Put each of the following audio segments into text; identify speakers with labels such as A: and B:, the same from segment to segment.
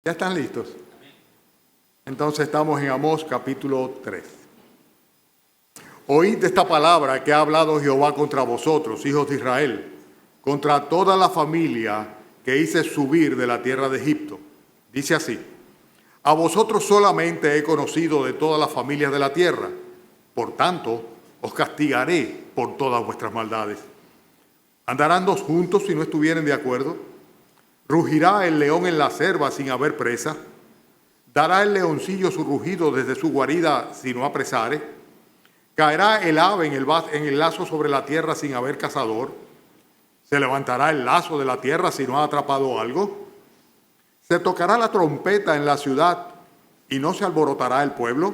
A: ¿Ya están listos? Entonces estamos en Amós capítulo 3. Oíd esta palabra que ha hablado Jehová contra vosotros, hijos de Israel, contra toda la familia que hice subir de la tierra de Egipto. Dice así: a vosotros solamente he conocido de todas las familias de la tierra, por tanto os castigaré por todas vuestras maldades. ¿Andarán dos juntos si no estuvieren de acuerdo? ¿Rugirá el león en la selva sin haber presa? ¿Dará el leoncillo su rugido desde su guarida si no apresare? ¿Caerá el ave en el lazo sobre la tierra sin haber cazador? ¿Se levantará el lazo de la tierra si no ha atrapado algo? ¿Se tocará la trompeta en la ciudad y no se alborotará el pueblo?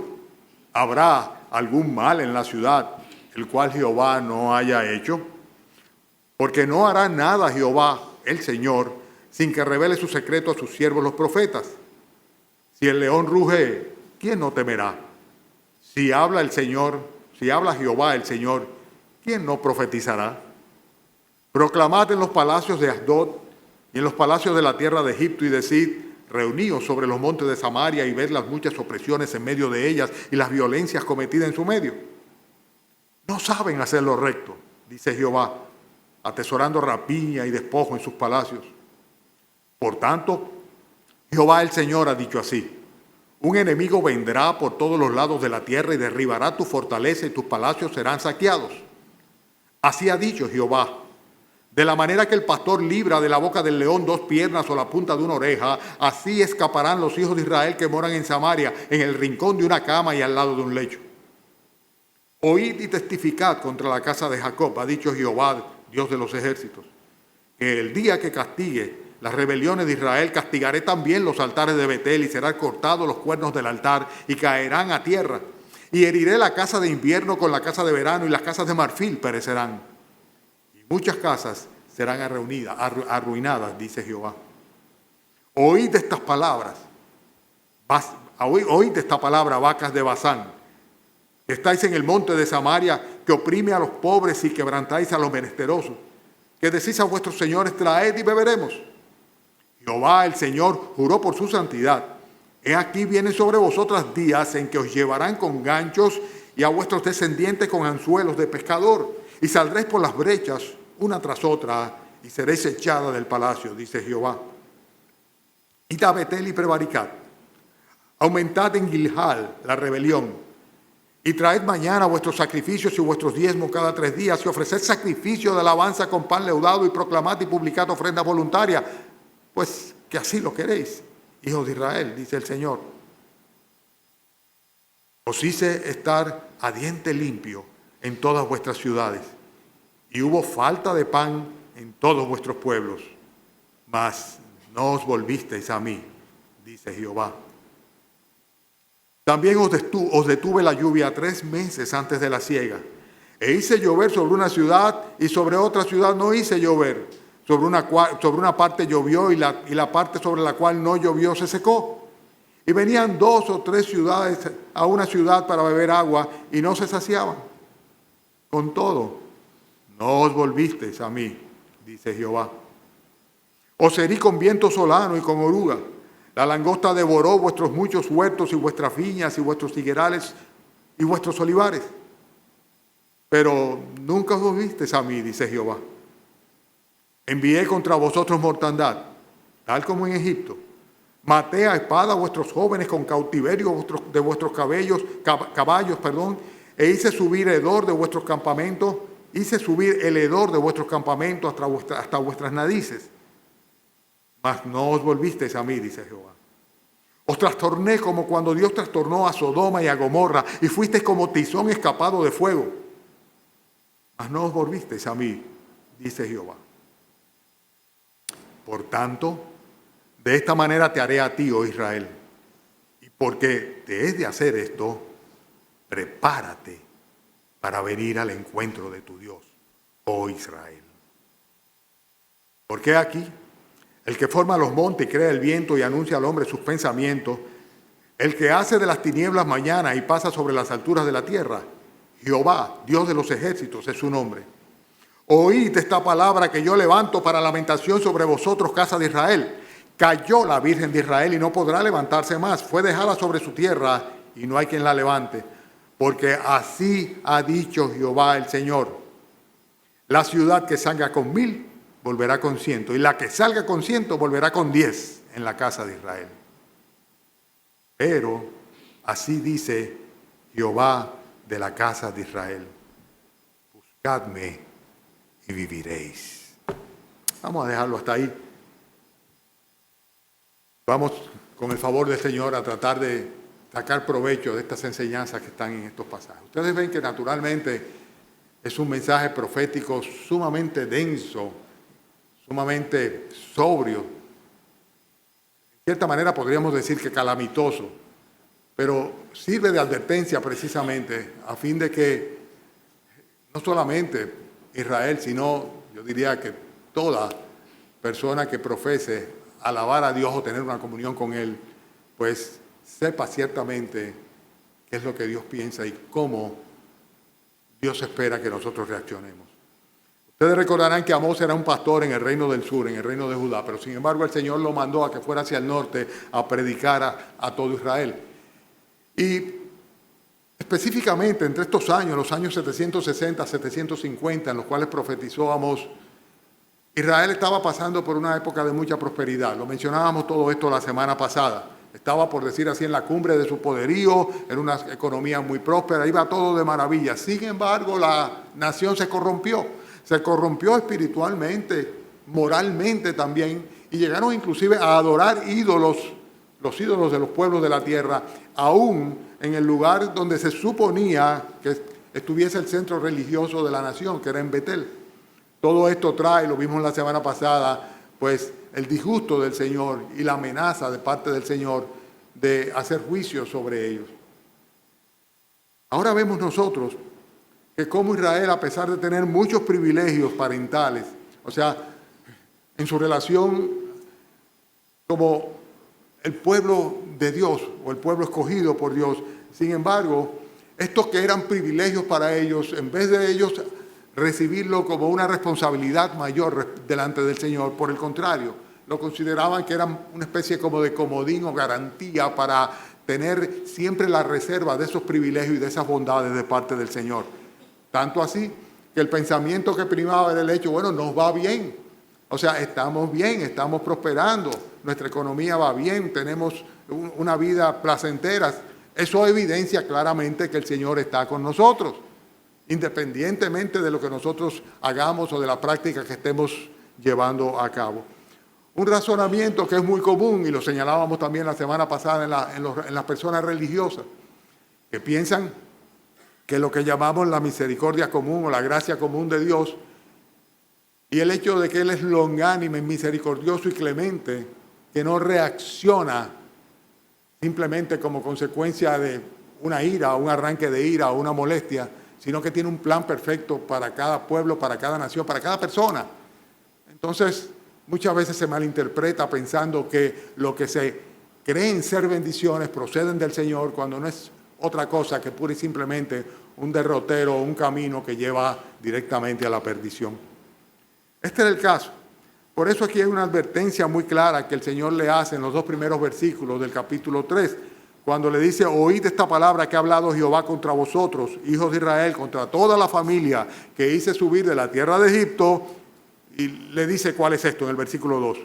A: ¿Habrá algún mal en la ciudad, el cual Jehová no haya hecho? Porque no hará nada Jehová, el Señor, sin que revele su secreto a sus siervos los profetas. Si el león ruge, ¿quién no temerá? Si habla Jehová el Señor, ¿quién no profetizará? Proclamad en los palacios de Asdod y en los palacios de la tierra de Egipto y decid: reuníos sobre los montes de Samaria y ved las muchas opresiones en medio de ellas y las violencias cometidas en su medio. No saben hacer lo recto, dice Jehová, atesorando rapiña y despojo en sus palacios. Por tanto, Jehová el Señor ha dicho así: un enemigo vendrá por todos los lados de la tierra y derribará tu fortaleza y tus palacios serán saqueados. Así ha dicho Jehová: de la manera que el pastor libra de la boca del león dos piernas o la punta de una oreja, así escaparán los hijos de Israel que moran en Samaria, en el rincón de una cama y al lado de un lecho. Oíd y testificad contra la casa de Jacob, ha dicho Jehová, Dios de los ejércitos, que el día que castigue las rebeliones de Israel, castigaré también los altares de Betel y serán cortados los cuernos del altar y caerán a tierra. Y heriré la casa de invierno con la casa de verano y las casas de marfil perecerán. Y muchas casas serán arruinadas, dice Jehová. Oíd estas palabras, oíd esta palabra, vacas de Basán, que estáis en el monte de Samaria, que oprime a los pobres y quebrantáis a los menesterosos, que decís a vuestros señores: traed y beberemos. Jehová el Señor juró por su santidad: he aquí vienen sobre vosotras días en que os llevarán con ganchos y a vuestros descendientes con anzuelos de pescador, y saldréis por las brechas una tras otra y seréis echada del palacio, dice Jehová. Id a Betel y prevaricad, aumentad en Gilgal la rebelión, y traed mañana vuestros sacrificios y vuestros diezmos cada 3 días, y ofreced sacrificio de alabanza con pan leudado, y proclamad y publicad ofrenda voluntaria, pues que así lo queréis, hijos de Israel, dice el Señor. Os hice estar a diente limpio en todas vuestras ciudades, y hubo falta de pan en todos vuestros pueblos, mas no os volvisteis a mí, dice Jehová. También os detuve la lluvia 3 meses antes de la siega, e hice llover sobre una ciudad y sobre otra ciudad no hice llover. Sobre una parte llovió y la parte sobre la cual no llovió se secó. Y venían 2 o 3 ciudades a una ciudad para beber agua y no se saciaban. Con todo, no os volvisteis a mí, dice Jehová. Os herí con viento solano y con oruga. La langosta devoró vuestros muchos huertos y vuestras viñas y vuestros higuerales y vuestros olivares. Pero nunca os volvisteis a mí, dice Jehová. Envié contra vosotros mortandad, tal como en Egipto. Maté a espada a vuestros jóvenes con cautiverio de vuestros caballos, e hice subir el hedor de vuestros campamentos, hasta vuestras narices. Mas no os volvisteis a mí, dice Jehová. Os trastorné como cuando Dios trastornó a Sodoma y a Gomorra, y fuisteis como tizón escapado de fuego. Mas no os volvisteis a mí, dice Jehová. Por tanto, de esta manera te haré a ti, oh Israel. Y porque te es de hacer esto, prepárate para venir al encuentro de tu Dios, oh Israel. Porque aquí, el que forma los montes y crea el viento y anuncia al hombre sus pensamientos, el que hace de las tinieblas mañana y pasa sobre las alturas de la tierra, Jehová, Dios de los ejércitos, es su nombre. Oíd esta palabra que yo levanto para lamentación sobre vosotros, casa de Israel. Cayó la Virgen de Israel y no podrá levantarse más. Fue dejada sobre su tierra y no hay quien la levante. Porque así ha dicho Jehová el Señor. La ciudad que salga con 1000 volverá con 100, y la que salga con 100 volverá con 10 en la casa de Israel. Pero así dice Jehová de la casa de Israel: buscadme y viviréis. Vamos a dejarlo hasta ahí. Vamos, con el favor del Señor, a tratar de sacar provecho de estas enseñanzas que están en estos pasajes. Ustedes ven que naturalmente es un mensaje profético sumamente denso, sumamente sobrio. En cierta manera podríamos decir que calamitoso, pero sirve de advertencia precisamente a fin de que no solamente Israel, sino yo diría que toda persona que profese alabar a Dios o tener una comunión con Él, pues sepa ciertamente qué es lo que Dios piensa y cómo Dios espera que nosotros reaccionemos. Ustedes recordarán que Amós era un pastor en el reino del sur, en el reino de Judá, pero sin embargo el Señor lo mandó a que fuera hacia el norte a predicar a todo Israel. Y específicamente entre estos años, los años 760, 750, en los cuales profetizó Amós, Israel estaba pasando por una época de mucha prosperidad. Lo mencionábamos todo esto la semana pasada. Estaba, por decir así, en la cumbre de su poderío, era una economía muy próspera, iba todo de maravilla. Sin embargo, la nación se corrompió espiritualmente, moralmente también, y llegaron inclusive a adorar ídolos, los ídolos de los pueblos de la tierra, aún en el lugar donde se suponía que estuviese el centro religioso de la nación, que era en Betel. Todo esto trae, lo vimos la semana pasada, pues el disgusto del Señor y la amenaza de parte del Señor de hacer juicio sobre ellos. Ahora vemos nosotros que como Israel, a pesar de tener muchos privilegios parentales, o sea, en su relación como el pueblo de Dios o el pueblo escogido por Dios, sin embargo, estos que eran privilegios para ellos, en vez de ellos recibirlo como una responsabilidad mayor delante del Señor, por el contrario, lo consideraban que eran una especie como de comodín o garantía para tener siempre la reserva de esos privilegios y de esas bondades de parte del Señor. Tanto así que el pensamiento que primaba era el hecho, bueno, nos va bien, o sea, estamos bien, estamos prosperando, nuestra economía va bien, tenemos una vida placentera. Eso evidencia claramente que el Señor está con nosotros, independientemente de lo que nosotros hagamos o de la práctica que estemos llevando a cabo. Un razonamiento que es muy común, y lo señalábamos también la semana pasada en las personas religiosas, que piensan que lo que llamamos la misericordia común o la gracia común de Dios, y el hecho de que Él es longánime, misericordioso y clemente, que no reacciona simplemente como consecuencia de una ira o un arranque de ira o una molestia, sino que tiene un plan perfecto para cada pueblo, para cada nación, para cada persona. Entonces, muchas veces se malinterpreta pensando que lo que se creen ser bendiciones proceden del Señor, cuando no es otra cosa que pura y simplemente un derrotero o un camino que lleva directamente a la perdición. Este es el caso. Por eso aquí hay una advertencia muy clara que el Señor le hace en los 2 primeros versículos del capítulo 3, cuando le dice: oíd esta palabra que ha hablado Jehová contra vosotros, hijos de Israel, contra toda la familia que hice subir de la tierra de Egipto. Y le dice cuál es esto en el versículo 2.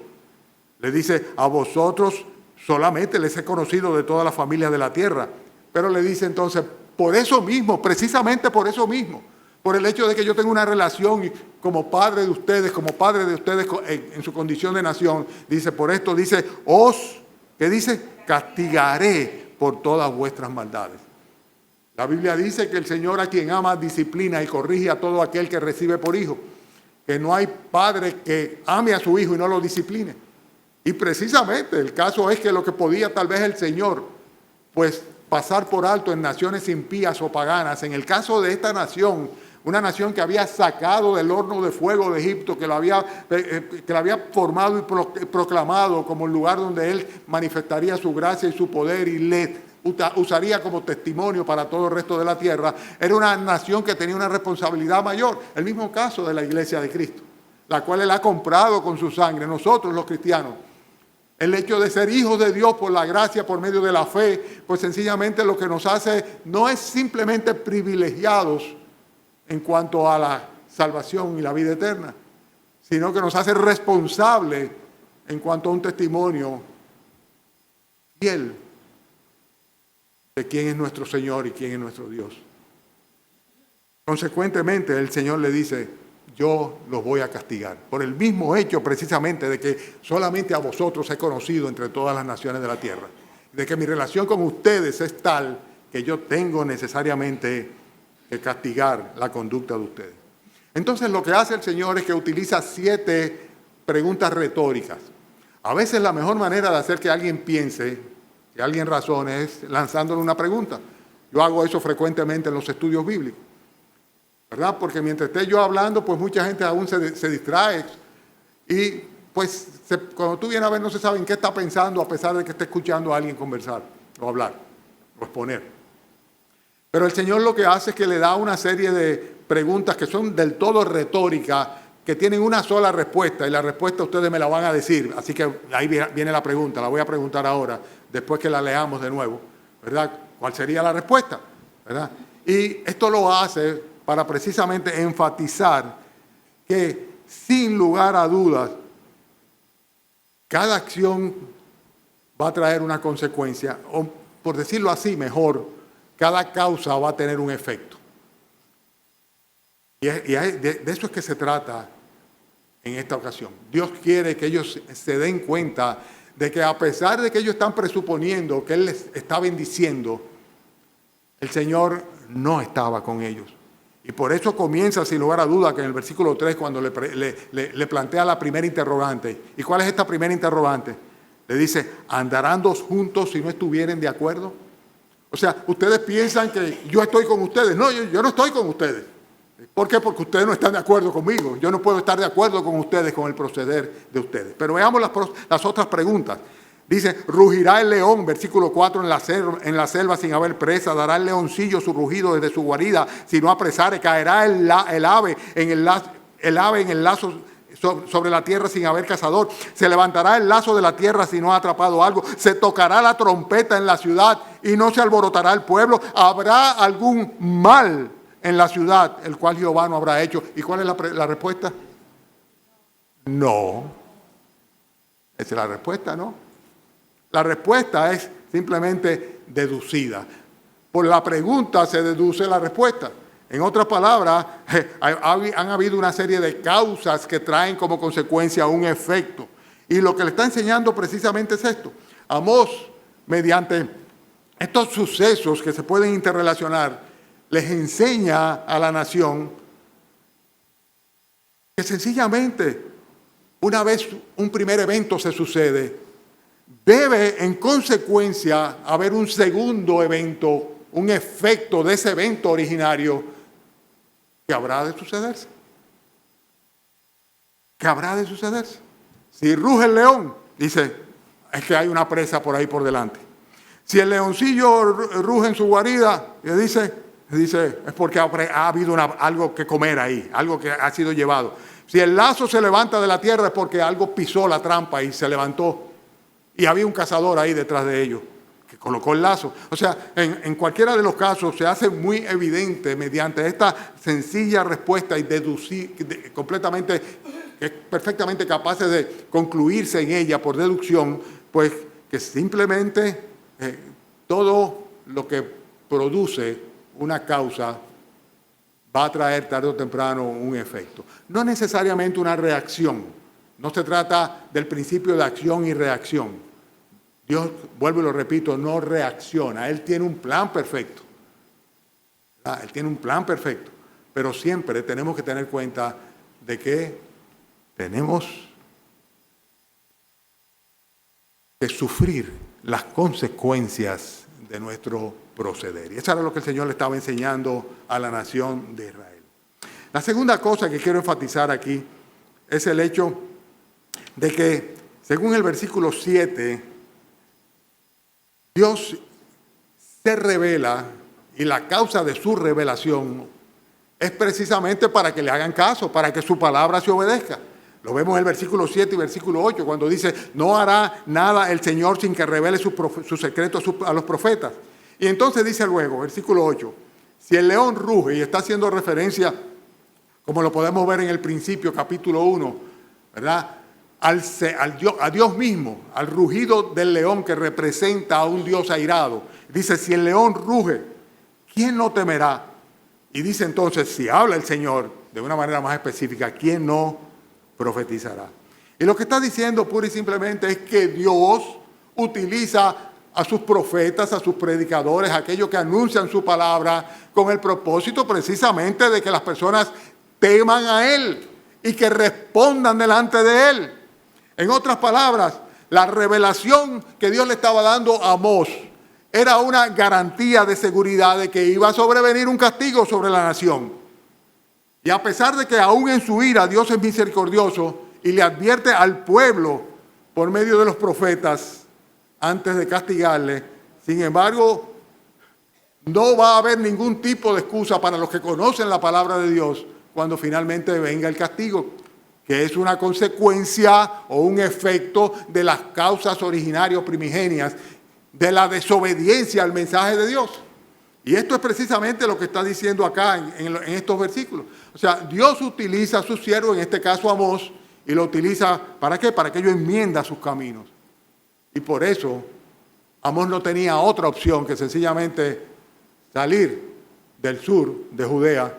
A: Le dice: a vosotros solamente les he conocido de todas las familias de la tierra. Pero le dice entonces, por eso mismo, precisamente por eso mismo, por el hecho de que yo tengo una relación como padre de ustedes en su condición de nación, dice, por esto dice, ¿qué dice? Castigaré por todas vuestras maldades. La Biblia dice que el Señor, a quien ama, disciplina y corrige a todo aquel que recibe por hijo. Que no hay padre que ame a su hijo y no lo discipline. Y precisamente el caso es que lo que podía tal vez el Señor, pues pasar por alto en naciones impías o paganas, en el caso de esta nación, una nación que había sacado del horno de fuego de Egipto, que la había formado y proclamado como el lugar donde Él manifestaría su gracia y su poder y le usaría como testimonio para todo el resto de la tierra, era una nación que tenía una responsabilidad mayor. El mismo caso de la Iglesia de Cristo, la cual Él ha comprado con su sangre. Nosotros los cristianos El hecho de ser hijos de Dios por la gracia, por medio de la fe, pues sencillamente lo que nos hace no es simplemente privilegiados en cuanto a la salvación y la vida eterna, sino que nos hace responsables en cuanto a un testimonio fiel de quién es nuestro Señor y quién es nuestro Dios. Consecuentemente, el Señor le dice: yo los voy a castigar, por el mismo hecho precisamente de que solamente a vosotros he conocido entre todas las naciones de la tierra, de que mi relación con ustedes es tal que yo tengo necesariamente que castigar la conducta de ustedes. Entonces lo que hace el Señor es que utiliza 7 preguntas retóricas. A veces la mejor manera de hacer que alguien piense, que alguien razone, es lanzándole una pregunta. Yo hago eso frecuentemente en los estudios bíblicos, ¿verdad? Porque mientras esté yo hablando, pues mucha gente aún se distrae y pues cuando tú vienes a ver no se sabe en qué está pensando a pesar de que esté escuchando a alguien conversar o hablar o exponer. Pero el Señor lo que hace es que le da una serie de preguntas que son del todo retóricas, que tienen una sola respuesta, y la respuesta ustedes me la van a decir. Así que ahí viene la pregunta, la voy a preguntar ahora, después que la leamos de nuevo, ¿verdad? ¿Cuál sería la respuesta? ¿Verdad? Y esto lo hace para precisamente enfatizar que, sin lugar a dudas, cada acción va a traer una consecuencia, o por decirlo así mejor, cada causa va a tener un efecto. Y de eso es que se trata en esta ocasión. Dios quiere que ellos se den cuenta de que a pesar de que ellos están presuponiendo que Él les está bendiciendo, el Señor no estaba con ellos. Y por eso comienza, sin lugar a duda, que en el versículo 3, cuando le plantea la primera interrogante. ¿Y cuál es esta primera interrogante? Le dice: ¿andarán dos juntos si no estuvieren de acuerdo? O sea, ustedes piensan que yo estoy con ustedes. No, yo no estoy con ustedes. ¿Por qué? Porque ustedes no están de acuerdo conmigo. Yo no puedo estar de acuerdo con ustedes, con el proceder de ustedes. Pero veamos las otras preguntas. Dice: ¿rugirá el león? Versículo 4, en la selva sin haber presa. ¿Dará el leoncillo su rugido desde su guarida si no apresare? ¿Caerá el ave en el lazo sobre la tierra sin haber cazador? ¿Se levantará el lazo de la tierra si no ha atrapado algo? ¿Se tocará la trompeta en la ciudad y no se alborotará el pueblo? ¿Habrá algún mal en la ciudad el cual Jehová no habrá hecho? ¿Y cuál es la respuesta? No. Esa es la respuesta, ¿no? La respuesta es simplemente deducida. Por la pregunta se deduce la respuesta. En otras palabras, han habido una serie de causas que traen como consecuencia un efecto. Y lo que le está enseñando precisamente es esto. Amós, mediante estos sucesos que se pueden interrelacionar, les enseña a la nación que sencillamente, una vez un primer evento se sucede, debe en consecuencia haber un segundo evento, un efecto de ese evento originario que habrá de sucederse. ¿Qué habrá de sucederse? Si ruge el león, dice, es que hay una presa por ahí por delante. Si el leoncillo ruge en su guarida, dice, es porque ha habido algo que comer ahí, algo que ha sido llevado. Si el lazo se levanta de la tierra, es porque algo pisó la trampa y se levantó. Y había un cazador ahí detrás de ellos que colocó el lazo. O sea, en cualquiera de los casos se hace muy evidente mediante esta sencilla respuesta y deducir completamente, que es perfectamente capaces de concluirse en ella por deducción, pues que simplemente todo lo que produce una causa va a traer tarde o temprano un efecto. No necesariamente una reacción. No se trata del principio de acción y reacción. Dios, vuelvo y lo repito, no reacciona. Él tiene un plan perfecto. Él tiene un plan perfecto. Pero siempre tenemos que tener cuenta de que tenemos que sufrir las consecuencias de nuestro proceder. Y eso era lo que el Señor le estaba enseñando a la nación de Israel. La segunda cosa que quiero enfatizar aquí es el hecho de que, según el versículo 7, Dios se revela, y la causa de su revelación es precisamente para que le hagan caso, para que su palabra se obedezca. Lo vemos en el versículo 7 y versículo 8, cuando dice, no hará nada el Señor sin que revele su secreto a los profetas. Y entonces dice luego, versículo 8, si el león ruge, y está haciendo referencia, como lo podemos ver en el principio, capítulo 1, ¿verdad? A Dios mismo, al rugido del león que representa a un Dios airado. Dice, si el león ruge, ¿quién no temerá? Y dice entonces, si habla el Señor de una manera más específica, ¿quién no profetizará? Y lo que está diciendo pura y simplemente es que Dios utiliza a sus profetas, a sus predicadores, a aquellos que anuncian su palabra, con el propósito precisamente de que las personas teman a Él y que respondan delante de Él. En otras palabras, la revelación que Dios le estaba dando a Amós era una garantía de seguridad de que iba a sobrevenir un castigo sobre la nación. Y a pesar de que aún en su ira Dios es misericordioso y le advierte al pueblo por medio de los profetas antes de castigarle, sin embargo, no va a haber ningún tipo de excusa para los que conocen la palabra de Dios cuando finalmente venga el castigo, que es una consecuencia o un efecto de las causas originarias primigenias de la desobediencia al mensaje de Dios. Y esto es precisamente lo que está diciendo acá en estos versículos. O sea, Dios utiliza a su siervo, en este caso Amós, y lo utiliza, ¿para qué? Para que ellos enmienda sus caminos. Y por eso Amós no tenía otra opción que sencillamente salir del sur de Judea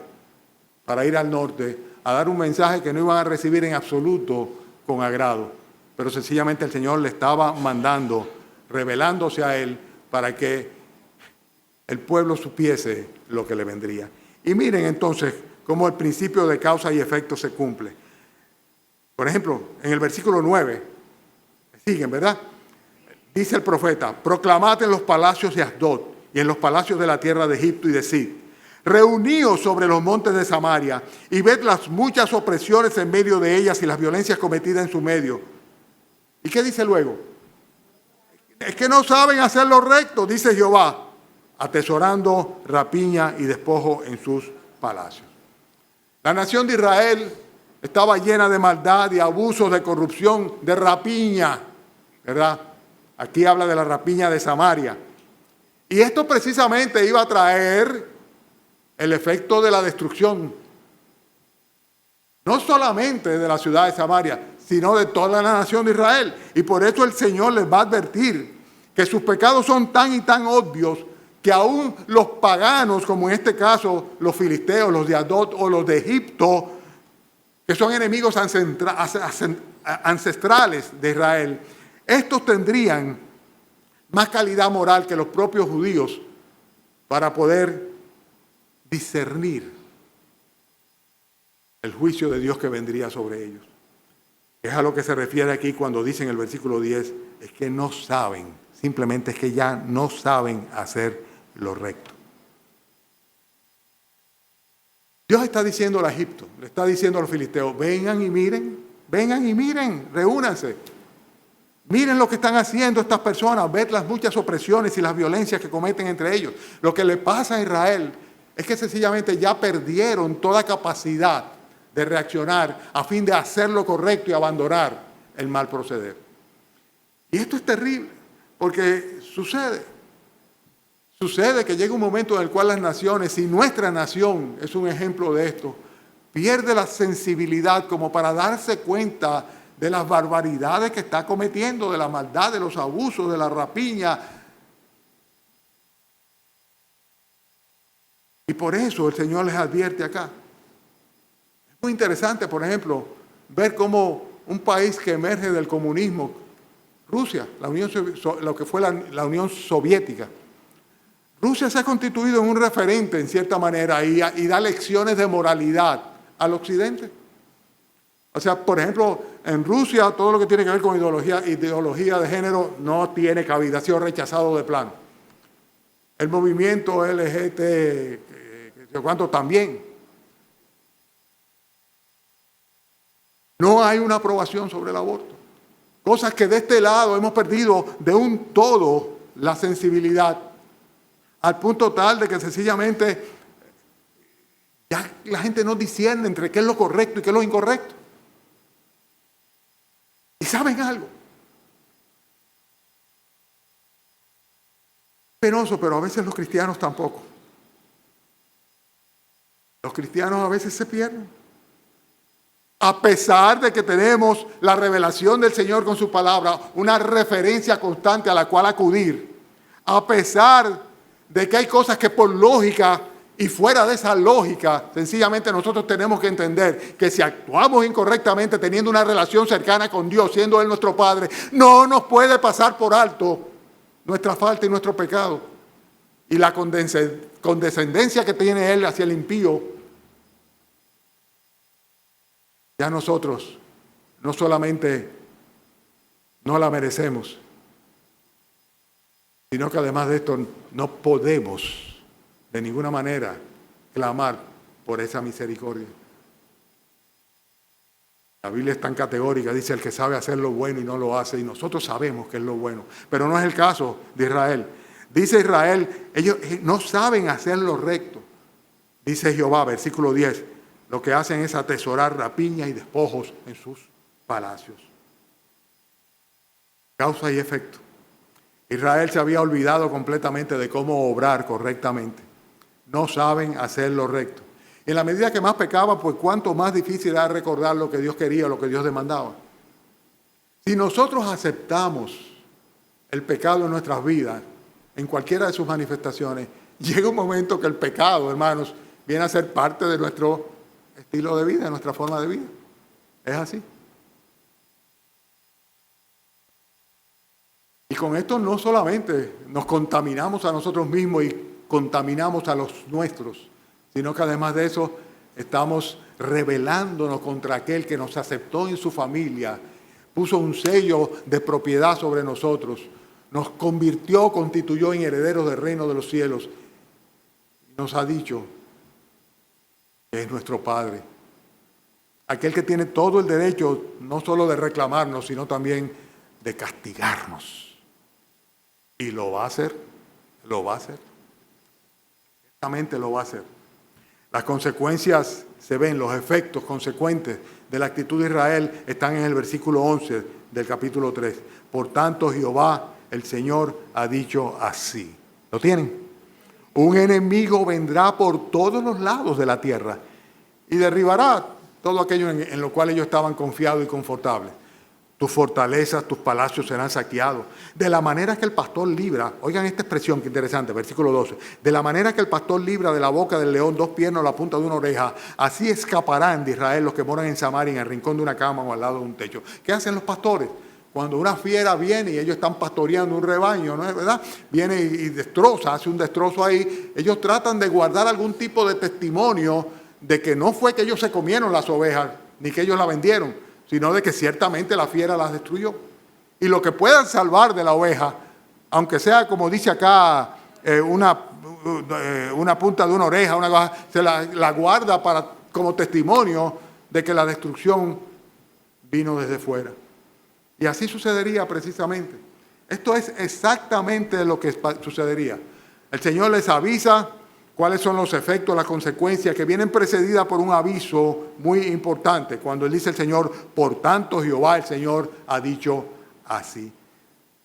A: para ir al norte a dar un mensaje que no iban a recibir en absoluto con agrado. Pero sencillamente el Señor le estaba mandando, revelándose a él para que el pueblo supiese lo que le vendría. Y miren entonces cómo el principio de causa y efecto se cumple. Por ejemplo, en el versículo 9, siguen, ¿verdad? Dice el profeta, proclamad en los palacios de Asdod y en los palacios de la tierra de Egipto y de Sid. Reuníos sobre los montes de Samaria y ved las muchas opresiones en medio de ellas y las violencias cometidas en su medio. ¿Y qué dice luego? Es que no saben hacer lo recto, dice Jehová, atesorando rapiña y despojo en sus palacios. La nación de Israel estaba llena de maldad, de abusos, de corrupción, de rapiña, ¿verdad? Aquí habla de la rapiña de Samaria. Y esto precisamente iba a traer el efecto de la destrucción, no solamente de la ciudad de Samaria, sino de toda la nación de Israel. Y por eso el Señor les va a advertir que sus pecados son tan y tan obvios que aún los paganos, como en este caso los filisteos, los de Asdod o los de Egipto, que son enemigos ancestrales de Israel, estos tendrían más calidad moral que los propios judíos para poder discernir el juicio de Dios que vendría sobre ellos. Es a lo que se refiere aquí cuando dice en el versículo 10, es que no saben, simplemente es que ya no saben hacer lo recto. Dios está diciendo a Egipto, le está diciendo a los filisteos, vengan y miren, reúnanse. Miren lo que están haciendo estas personas, ved las muchas opresiones y las violencias que cometen entre ellos. Lo que le pasa a Israel es que sencillamente ya perdieron toda capacidad de reaccionar a fin de hacer lo correcto y abandonar el mal proceder. Y esto es terrible, porque sucede que llega un momento en el cual las naciones, y nuestra nación es un ejemplo de esto, pierde la sensibilidad como para darse cuenta de las barbaridades que está cometiendo, de la maldad, de los abusos, de la rapiña. Y por eso el Señor les advierte acá. Es muy interesante, por ejemplo, ver cómo un país que emerge del comunismo, Rusia, lo que fue la Unión Soviética, Rusia se ha constituido en un referente, en cierta manera, y da lecciones de moralidad al occidente. O sea, por ejemplo, en Rusia todo lo que tiene que ver con ideología de género no tiene cabida, ha sido rechazado de plano. El movimiento LGBT, ¿cuánto también? No hay una aprobación sobre el aborto. Cosas que de este lado hemos perdido de un todo la sensibilidad, al punto tal de que sencillamente ya la gente no discierne entre qué es lo correcto y qué es lo incorrecto. saben algo. Penoso, pero a veces los cristianos tampoco. Los cristianos a veces se pierden. A pesar de que tenemos la revelación del Señor con su palabra, una referencia constante a la cual acudir, a pesar de que hay cosas que por lógica y fuera de esa lógica, sencillamente nosotros tenemos que entender que si actuamos incorrectamente teniendo una relación cercana con Dios, siendo Él nuestro Padre, no nos puede pasar por alto nuestra falta y nuestro pecado. Y la condescendencia que tiene Él hacia el impío, ya nosotros no solamente no la merecemos, sino que además de esto no podemos de ninguna manera clamar por esa misericordia. La Biblia es tan categórica, dice el que sabe hacer lo bueno y no lo hace, y nosotros sabemos que es lo bueno, pero no es el caso de Israel. Dice Israel, ellos no saben hacer lo recto. Dice Jehová, versículo 10, lo que hacen es atesorar rapiña y despojos en sus palacios. Causa y efecto. Israel se había olvidado completamente de cómo obrar correctamente. No saben hacer lo recto. Y en la medida que más pecaban, pues cuánto más difícil era recordar lo que Dios quería, lo que Dios demandaba. Si nosotros aceptamos el pecado en nuestras vidas, en cualquiera de sus manifestaciones, llega un momento que el pecado, hermanos, viene a ser parte de nuestro estilo de vida, de nuestra forma de vida. Es así. Y con esto no solamente nos contaminamos a nosotros mismos y contaminamos a los nuestros, sino que además de eso estamos rebelándonos contra aquel que nos aceptó en su familia, puso un sello de propiedad sobre nosotros, nos constituyó en herederos del reino de los cielos. Nos ha dicho que es nuestro Padre, aquel que tiene todo el derecho no solo de reclamarnos, sino también de castigarnos. Y lo va a hacer, lo va a hacer. Ciertamente lo va a hacer. Las consecuencias se ven, los efectos consecuentes de la actitud de Israel están en el versículo 11 del capítulo 3. Por tanto, Jehová, el Señor, ha dicho así. ¿Lo tienen? Un enemigo vendrá por todos los lados de la tierra y derribará todo aquello en lo cual ellos estaban confiados y confortables. Tus fortalezas, tus palacios serán saqueados. De la manera que el pastor libra, oigan esta expresión que interesante, versículo 12. De la manera que el pastor libra de la boca del león dos piernas o la punta de una oreja, así escaparán de Israel los que moran en Samaria, en el rincón de una cama o al lado de un techo. ¿Qué hacen los pastores? Cuando una fiera viene y ellos están pastoreando un rebaño, ¿no es verdad? Viene y destroza, hace un destrozo ahí. Ellos tratan de guardar algún tipo de testimonio de que no fue que ellos se comieron las ovejas, ni que ellos la vendieron, sino de que ciertamente la fiera las destruyó. Y lo que puedan salvar de la oveja, aunque sea como dice acá, una punta de una oreja, una cosa, se la guarda como testimonio de que la destrucción vino desde fuera. Y así sucedería precisamente. Esto es exactamente lo que sucedería. El Señor les avisa cuáles son los efectos, las consecuencias que vienen precedidas por un aviso muy importante. Cuando Él dice el Señor, por tanto Jehová el Señor ha dicho así.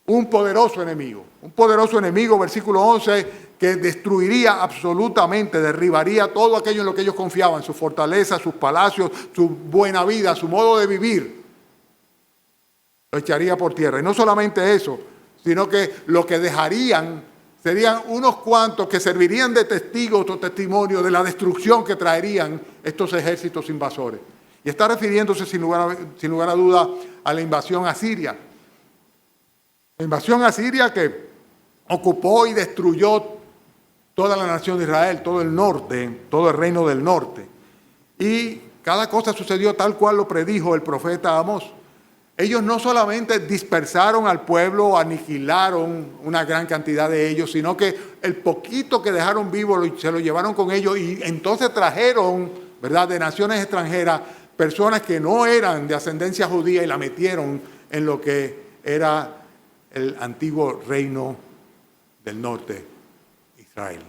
A: Un poderoso enemigo, versículo 11, que destruiría absolutamente, derribaría todo aquello en lo que ellos confiaban, su fortaleza, sus palacios, su buena vida, su modo de vivir. Lo echaría por tierra. Y no solamente eso, sino que lo que dejarían serían unos cuantos que servirían de testigos o testimonio de la destrucción que traerían estos ejércitos invasores. Y está refiriéndose sin lugar a duda a la invasión asiria. La invasión asiria que ocupó y destruyó toda la nación de Israel, todo el norte, todo el reino del norte. Y cada cosa sucedió tal cual lo predijo el profeta Amós. Ellos no solamente dispersaron al pueblo, aniquilaron una gran cantidad de ellos, sino que el poquito que dejaron vivo se lo llevaron con ellos y entonces trajeron, ¿verdad?, de naciones extranjeras, personas que no eran de ascendencia judía y la metieron en lo que era el antiguo reino del norte, Israel.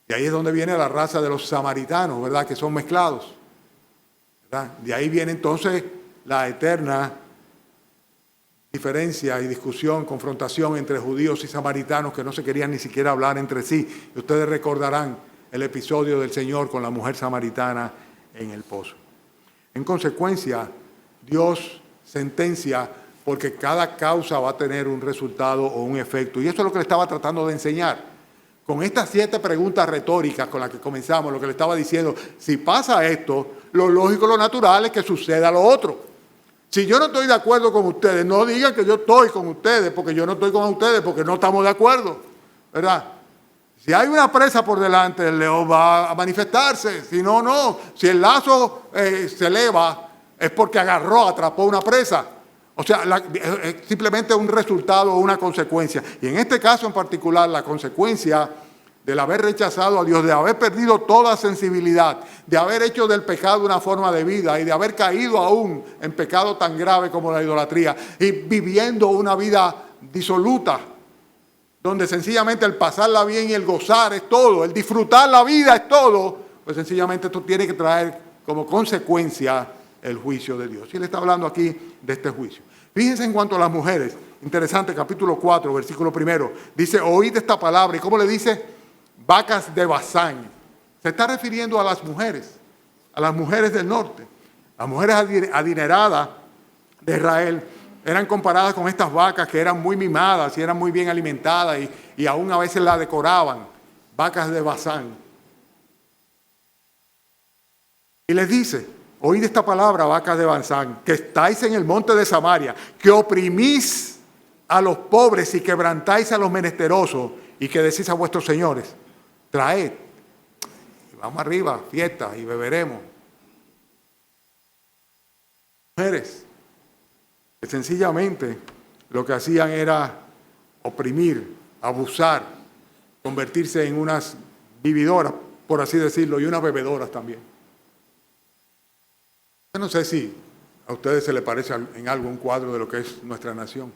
A: Y ahí es donde viene la raza de los samaritanos, ¿verdad?, que son mezclados, ¿verdad? De ahí viene entonces la eterna diferencia y discusión, confrontación entre judíos y samaritanos que no se querían ni siquiera hablar entre sí. Y ustedes recordarán el episodio del Señor con la mujer samaritana en el pozo. En consecuencia, Dios sentencia porque cada causa va a tener un resultado o un efecto. Y eso es lo que le estaba tratando de enseñar. Con estas 7 preguntas retóricas con las que comenzamos, lo que le estaba diciendo, si pasa esto, lo lógico, lo natural es que suceda lo otro. Si yo no estoy de acuerdo con ustedes, no digan que yo estoy con ustedes, porque yo no estoy con ustedes, porque no estamos de acuerdo, ¿verdad? Si hay una presa por delante, el león va a manifestarse. Si no, no. Si el lazo se eleva, es porque atrapó una presa. O sea, es simplemente un resultado o una consecuencia. Y en este caso en particular, la consecuencia del haber rechazado a Dios, de haber perdido toda sensibilidad, de haber hecho del pecado una forma de vida y de haber caído aún en pecado tan grave como la idolatría y viviendo una vida disoluta, donde sencillamente el pasarla bien y el gozar es todo, el disfrutar la vida es todo, pues sencillamente esto tiene que traer como consecuencia el juicio de Dios. Y él está hablando aquí de este juicio. Fíjense en cuanto a las mujeres, interesante, capítulo 4, versículo 1, dice, oíd esta palabra, ¿y cómo le dice? Vacas de Basán. Se está refiriendo a las mujeres del norte. Las mujeres adineradas de Israel eran comparadas con estas vacas que eran muy mimadas y eran muy bien alimentadas y aún a veces la decoraban. Vacas de Basán. Y les dice, oíd esta palabra, vacas de Basán, que estáis en el monte de Samaria, que oprimís a los pobres y quebrantáis a los menesterosos y que decís a vuestros señores, traed, vamos arriba, fiesta y beberemos. Mujeres que sencillamente lo que hacían era oprimir, abusar, convertirse en unas vividoras, por así decirlo, y unas bebedoras también. Yo no sé si a ustedes se les parece en algo un cuadro de lo que es nuestra nación.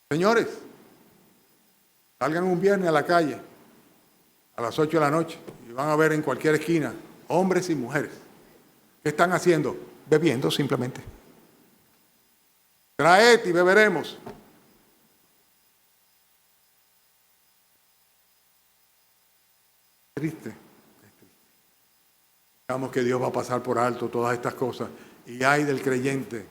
A: Señores, salgan un viernes a la calle a las 8 de la noche y van a ver en cualquier esquina hombres y mujeres. ¿Qué están haciendo? Bebiendo simplemente. Traed y beberemos. Triste. Digamos que Dios va a pasar por alto todas estas cosas. Y hay del creyente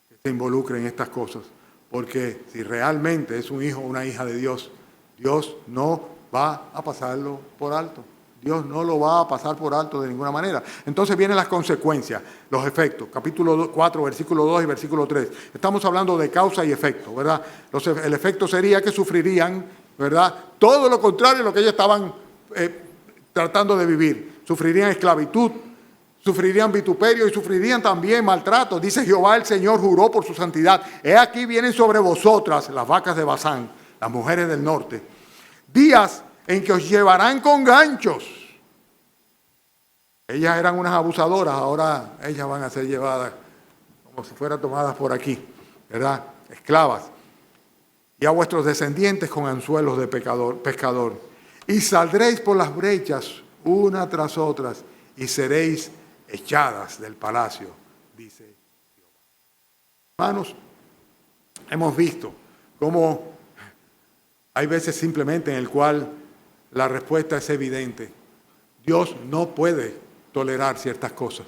A: que se involucre en estas cosas. Porque si realmente es un hijo o una hija de Dios, Dios no va a pasarlo por alto. Dios no lo va a pasar por alto de ninguna manera. Entonces vienen las consecuencias, los efectos. Capítulo 4, versículo 2 y versículo 3. Estamos hablando de causa y efecto, ¿verdad? El efecto sería que sufrirían, ¿verdad? Todo lo contrario a lo que ellos estaban tratando de vivir. Sufrirían esclavitud, sufrirían vituperio y sufrirían también maltrato. Dice Jehová el Señor juró por su santidad. He aquí vienen sobre vosotras las vacas de Basán, las mujeres del norte. Días en que os llevarán con ganchos. Ellas eran unas abusadoras, ahora ellas van a ser llevadas como si fueran tomadas por aquí, ¿verdad? Esclavas. Y a vuestros descendientes con anzuelos de pescador. Y saldréis por las brechas una tras otras y seréis echadas del palacio, dice Jehová. Hermanos, hemos visto cómo hay veces simplemente en el cual la respuesta es evidente. Dios no puede tolerar ciertas cosas.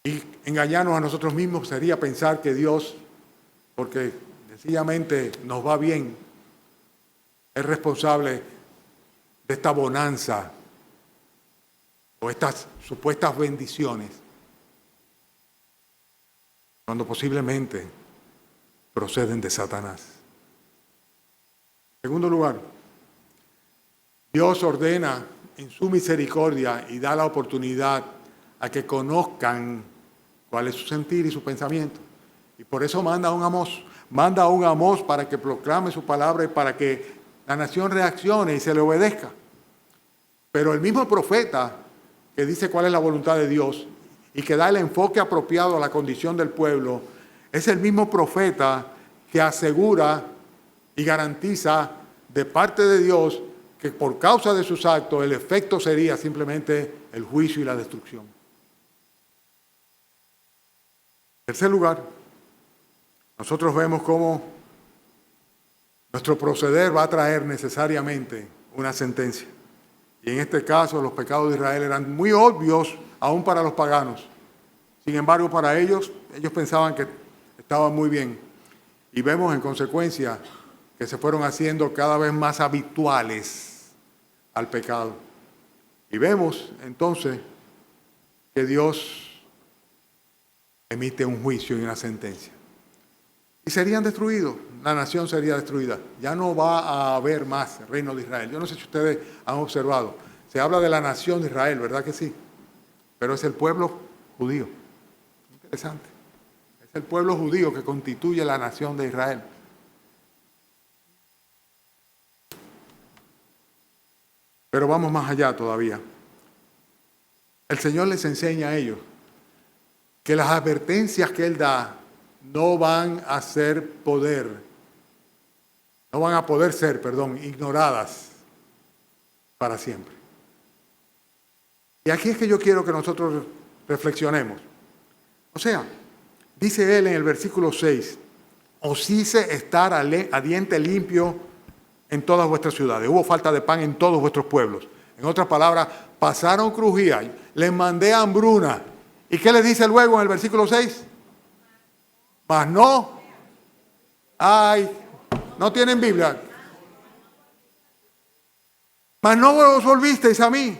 A: Y engañarnos a nosotros mismos sería pensar que Dios, porque sencillamente nos va bien, es responsable de esta bonanza o estas supuestas bendiciones, cuando posiblemente proceden de Satanás. En segundo lugar, Dios ordena en su misericordia y da la oportunidad a que conozcan cuál es su sentir y su pensamiento. Y por eso manda a un Amós para que proclame su palabra y para que la nación reaccione y se le obedezca. Pero el mismo profeta que dice cuál es la voluntad de Dios y que da el enfoque apropiado a la condición del pueblo, es el mismo profeta que asegura y garantiza de parte de Dios que por causa de sus actos el efecto sería simplemente el juicio y la destrucción. tercer lugar, nosotros vemos cómo nuestro proceder va a traer necesariamente una sentencia. Y en este caso los pecados de Israel eran muy obvios aún para los paganos. Sin embargo, para ellos pensaban que estaban muy bien. Y vemos en consecuencia que se fueron haciendo cada vez más habituales al pecado. Y vemos entonces que Dios emite un juicio y una sentencia. Y serían destruidos, la nación sería destruida. Ya no va a haber más reino de Israel. Yo no sé si ustedes han observado. Se habla de la nación de Israel, ¿verdad que sí? Pero es el pueblo judío. Interesante. Es el pueblo judío que constituye la nación de Israel. Pero vamos más allá todavía. El Señor les enseña a ellos que las advertencias que Él da no van a poder ser ignoradas para siempre. Y aquí es que yo quiero que nosotros reflexionemos. O sea, dice Él en el versículo 6, os hice estar a diente limpio en todas vuestras ciudades. Hubo falta de pan en todos vuestros pueblos. En otras palabras, pasaron crujías, les mandé hambruna. ¿Y qué les dice luego en el versículo 6? Mas no. Ay, no tienen Biblia. Mas no os volvisteis a mí.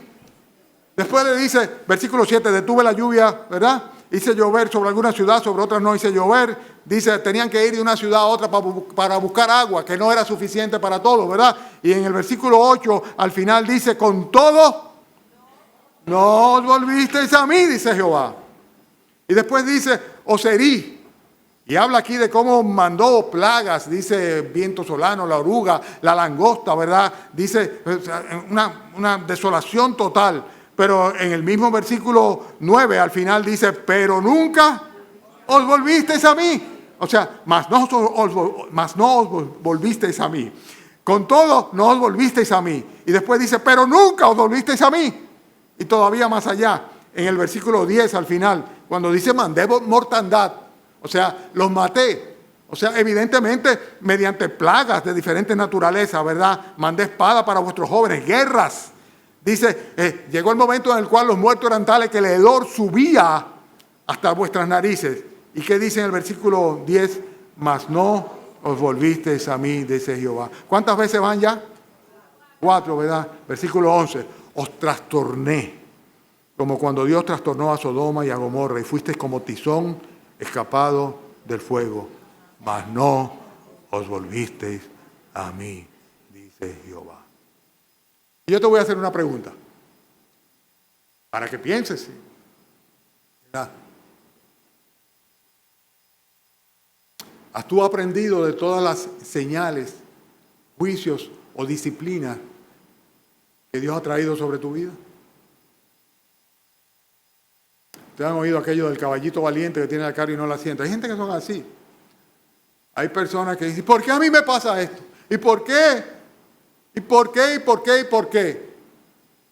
A: Después le dice, versículo 7, detuve la lluvia, ¿verdad? Hice llover sobre alguna ciudad, sobre otras no hice llover. Dice, tenían que ir de una ciudad a otra para buscar agua, que no era suficiente para todos, ¿verdad? Y en el versículo 8, al final dice, con todo, no os volvisteis a mí, dice Jehová. Y después dice, os herí. Y habla aquí de cómo mandó plagas, dice viento solano, la oruga, la langosta, ¿verdad? Dice una desolación total. Pero en el mismo versículo 9 al final dice, pero nunca os volvisteis a mí. O sea, mas no os volvisteis a mí. Con todo, no os volvisteis a mí. Y después dice, pero nunca os volvisteis a mí. Y todavía más allá, en el versículo 10 al final, cuando dice, mandé mortandad. O sea, los maté. O sea, evidentemente, mediante plagas de diferentes naturalezas, ¿verdad? Mandé espada para vuestros jóvenes, guerras. Dice, llegó el momento en el cual los muertos eran tales que el hedor subía hasta vuestras narices. ¿Y qué dice en el versículo 10? Mas no os volvisteis a mí, dice Jehová. ¿Cuántas veces van ya? 4, ¿verdad? Versículo 11. Os trastorné, como cuando Dios trastornó a Sodoma y a Gomorra, y fuisteis como tizón escapado del fuego. Mas no os volvisteis a mí, dice Jehová. Y yo te voy a hacer una pregunta, para que pienses. ¿Verdad? ¿Has tú aprendido de todas las señales, juicios o disciplinas que Dios ha traído sobre tu vida? Ustedes han oído aquello del caballito valiente que tiene la carga y no la siente. Hay gente que son así. Hay personas que dicen, ¿por qué a mí me pasa esto? ¿Y por qué? ¿Y por qué? ¿Y por qué? ¿Y por qué?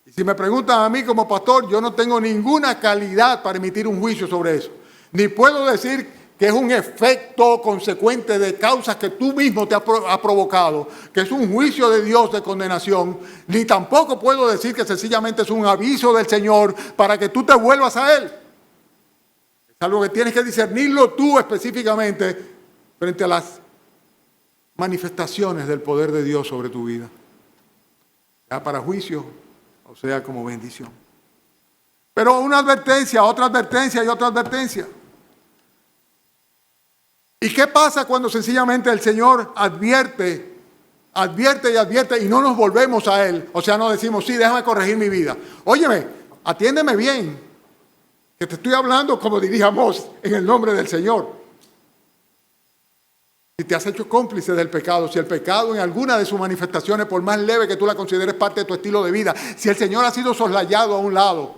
A: Y si me preguntan a mí como pastor, yo no tengo ninguna calidad para emitir un juicio sobre eso. Ni puedo decir que es un efecto consecuente de causas que tú mismo te has provocado, que es un juicio de Dios de condenación, ni tampoco puedo decir que sencillamente es un aviso del Señor para que tú te vuelvas a Él. Es algo que tienes que discernirlo tú específicamente frente a las manifestaciones del poder de Dios sobre tu vida. Sea para juicio o sea como bendición. Pero una advertencia, otra advertencia y otra advertencia. ¿Y qué pasa cuando sencillamente el Señor advierte y no nos volvemos a Él? O sea, no decimos, sí, déjame corregir mi vida. Óyeme, atiéndeme bien, que te estoy hablando como diríamos en el nombre del Señor. Si te has hecho cómplice del pecado, si el pecado en alguna de sus manifestaciones, por más leve que tú la consideres parte de tu estilo de vida, si el Señor ha sido soslayado a un lado,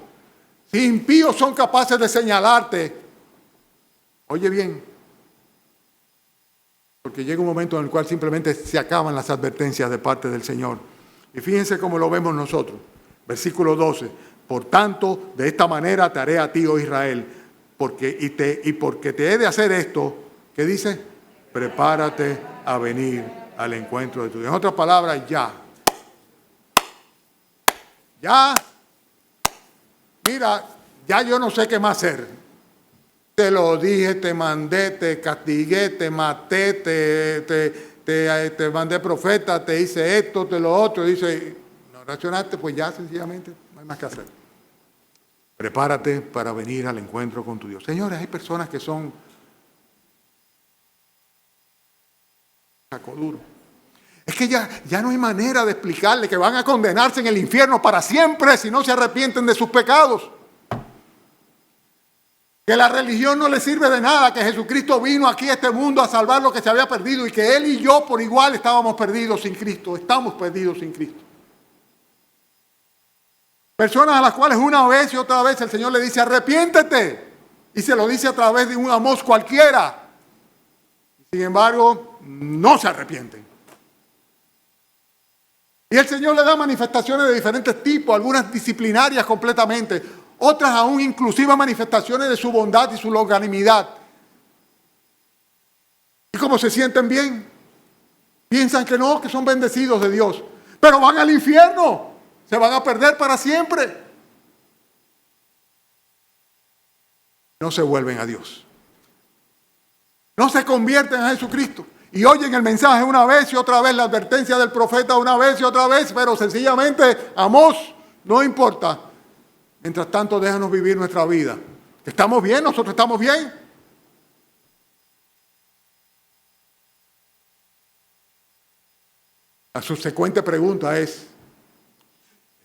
A: si impíos son capaces de señalarte, oye bien, porque llega un momento en el cual simplemente se acaban las advertencias de parte del Señor. Y fíjense cómo lo vemos nosotros. Versículo 12. Por tanto, de esta manera te haré a ti, oh Israel, porque te he de hacer esto, ¿qué dice? Prepárate a venir al encuentro de tu Dios. En otras palabras, ya. Ya. Mira, ya yo no sé qué más hacer. Te lo dije, te mandé, te castigué, te maté, te mandé profeta, te hice esto, te lo otro. Dice, no reaccionaste, pues ya sencillamente no hay más que hacer. Prepárate para venir al encuentro con tu Dios. Señores, hay personas que son saco duro. Es que ya no hay manera de explicarle que van a condenarse en el infierno para siempre si no se arrepienten de sus pecados. Que la religión no le sirve de nada, que Jesucristo vino aquí a este mundo a salvar lo que se había perdido y que Él y yo por igual estábamos perdidos sin Cristo, estamos perdidos sin Cristo. Personas a las cuales una vez y otra vez el Señor le dice, arrepiéntete, y se lo dice a través de un Amós cualquiera. Sin embargo, no se arrepienten. Y el Señor le da manifestaciones de diferentes tipos, algunas disciplinarias completamente, otras aún inclusivas manifestaciones de su bondad y su longanimidad. ¿Y cómo se sienten bien? Piensan que no, que son bendecidos de Dios, pero van al infierno, se van a perder para siempre. No se vuelven a Dios. No se convierten a Jesucristo. Y oyen el mensaje una vez y otra vez, la advertencia del profeta una vez y otra vez, pero sencillamente, Amós, no importa. Mientras tanto, déjanos vivir nuestra vida. ¿Estamos bien? ¿Nosotros estamos bien? La subsecuente pregunta es,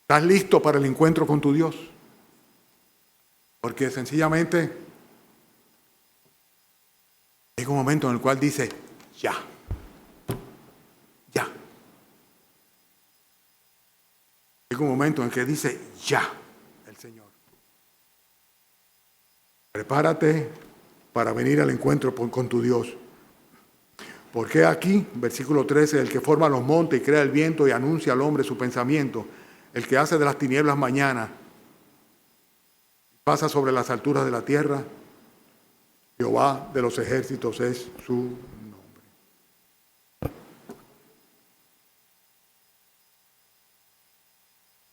A: ¿estás listo para el encuentro con tu Dios? Porque sencillamente llega un momento en el cual dice, ya. Llega un momento en que dice, ya, el Señor. Prepárate para venir al encuentro con tu Dios. Porque aquí, versículo 13, el que forma los montes y crea el viento y anuncia al hombre su pensamiento, el que hace de las tinieblas mañana, pasa sobre las alturas de la tierra, Jehová de los ejércitos es su nombre.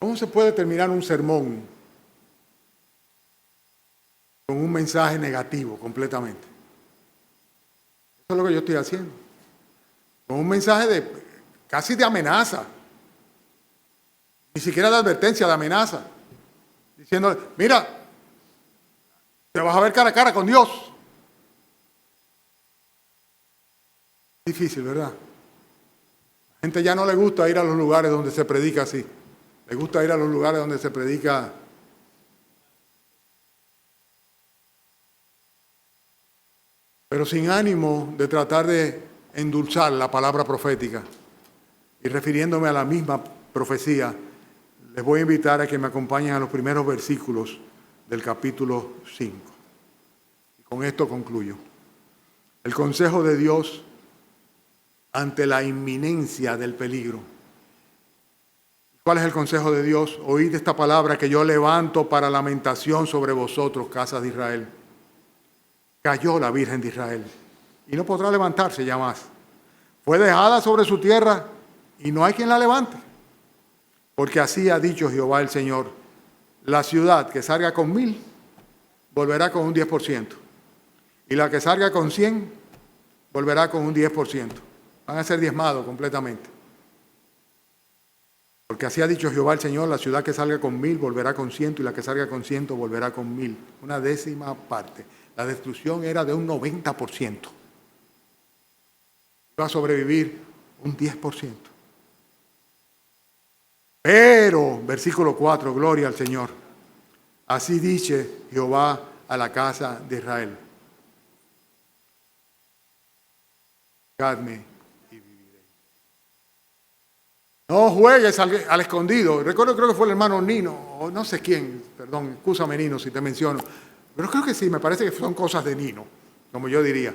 A: ¿Cómo se puede terminar un sermón con un mensaje negativo completamente? Eso es lo que yo estoy haciendo. Con un mensaje casi de amenaza. Ni siquiera de advertencia, de amenaza. Diciendo, mira, te vas a ver cara a cara con Dios. Difícil, ¿verdad? A la gente ya no le gusta ir a los lugares donde se predica así. Le gusta ir a los lugares donde se predica pero sin ánimo de tratar de endulzar la palabra profética. Y refiriéndome a la misma profecía, les voy a invitar a que me acompañen a los primeros versículos del capítulo 5. Y con esto concluyo. El consejo de Dios ante la inminencia del peligro. ¿Cuál es el consejo de Dios? Oíd esta palabra que yo levanto para lamentación sobre vosotros, casa de Israel. Cayó la Virgen de Israel y no podrá levantarse ya más. Fue dejada sobre su tierra y no hay quien la levante. Porque así ha dicho Jehová el Señor, la ciudad que salga con 1000 volverá con un 10%. Y la que salga con 100 volverá con un 10%. Van a ser diezmados completamente. Porque así ha dicho Jehová el Señor, la ciudad que salga con 1000 volverá con 100 y la que salga con 100 volverá con 1000. Una décima parte. La destrucción era de un 90%. Va a sobrevivir un 10%. Pero, versículo 4, gloria al Señor. Así dice Jehová a la casa de Israel. Buscadme y viviré. No juegues al escondido. Recuerdo, creo que fue el hermano Nino, o no sé quién, perdón, excúsame Nino si te menciono. Pero creo que sí, me parece que son cosas de Nino, como yo diría.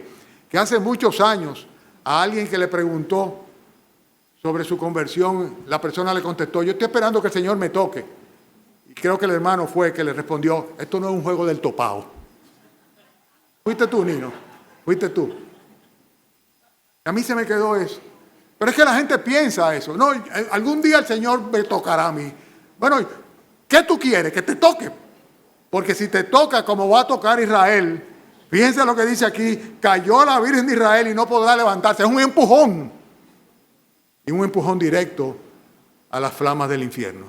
A: Que hace muchos años a alguien que le preguntó sobre su conversión, la persona le contestó, yo estoy esperando que el Señor me toque. Y creo que el hermano fue que le respondió, esto no es un juego del topao. Fuiste tú, Nino. Fuiste tú. A mí se me quedó eso. Pero es que la gente piensa eso. No, algún día el Señor me tocará a mí. Bueno, ¿qué tú quieres? Que te toque. Porque si te toca como va a tocar Israel, fíjense lo que dice aquí, cayó la Virgen de Israel y no podrá levantarse. Es un empujón. Y un empujón directo a las flamas del infierno.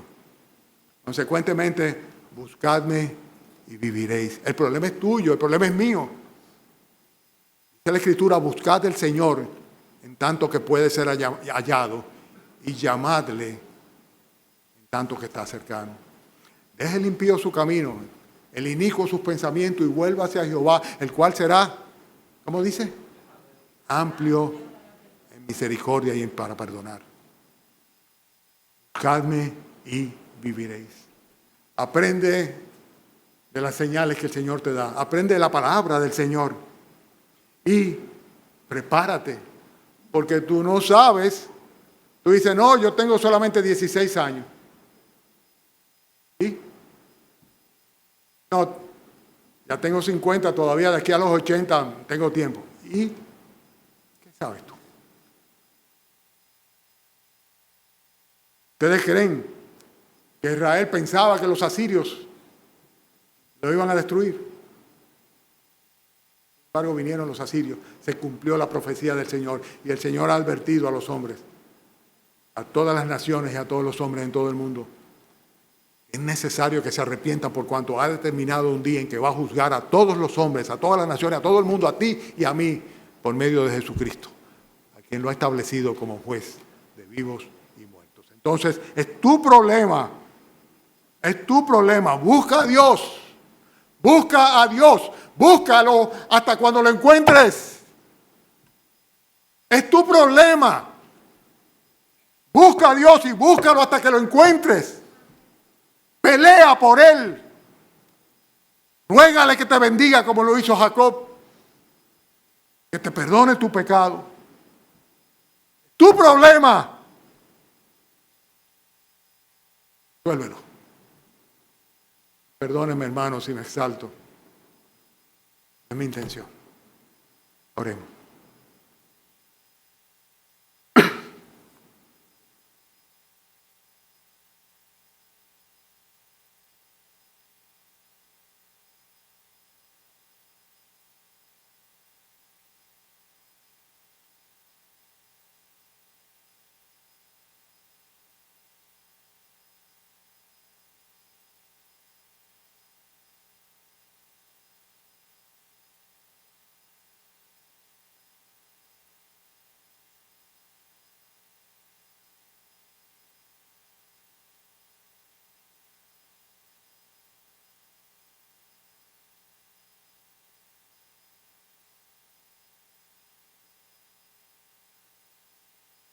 A: Consecuentemente, buscadme y viviréis. El problema es tuyo, el problema es mío. Dice la Escritura, buscad al Señor en tanto que puede ser hallado y llamadle en tanto que está cercano. Deje el impío su camino, el inicuo sus pensamientos y vuelva hacia Jehová, el cual será, ¿cómo dice? Amplio en misericordia y para perdonar. Buscadme y viviréis. Aprende de las señales que el Señor te da. Aprende de la palabra del Señor. Y prepárate. Porque tú no sabes. Tú dices, no, yo tengo solamente 16 años. ¿Sí? No, ya tengo 50, todavía de aquí a los 80 tengo tiempo. ¿Y qué sabes tú? ¿Ustedes creen que Israel pensaba que los asirios lo iban a destruir? Sin embargo, vinieron los asirios, se cumplió la profecía del Señor y el Señor ha advertido a los hombres, a todas las naciones y a todos los hombres en todo el mundo. Es necesario que se arrepientan por cuanto ha determinado un día en que va a juzgar a todos los hombres, a todas las naciones, a todo el mundo, a ti y a mí, por medio de Jesucristo, a quien lo ha establecido como juez de vivos y muertos. Entonces, es tu problema, busca a Dios, búscalo hasta cuando lo encuentres. Es tu problema. Busca a Dios y búscalo hasta que lo encuentres. Pelea por Él. Ruégale que te bendiga como lo hizo Jacob. Que te perdone tu pecado. Tu problema. Suélvelo. Perdónenme, hermanos, si me exalto. Es mi intención. Oremos.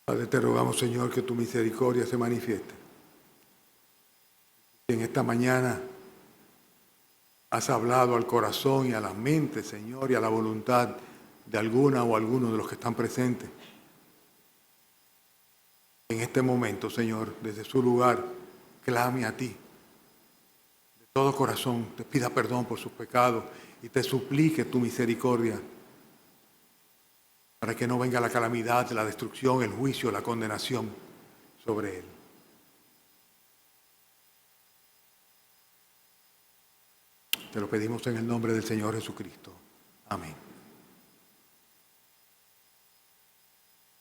A: Padre, te rogamos, Señor, que tu misericordia se manifieste. En esta mañana has hablado al corazón y a la mente, Señor, y a la voluntad de alguna o alguno de los que están presentes. En este momento, Señor, desde su lugar, clame a ti. De todo corazón, te pida perdón por sus pecados y te suplique tu misericordia para que no venga la calamidad, la destrucción, el juicio, la condenación sobre él. Te lo pedimos en el nombre del Señor Jesucristo. Amén.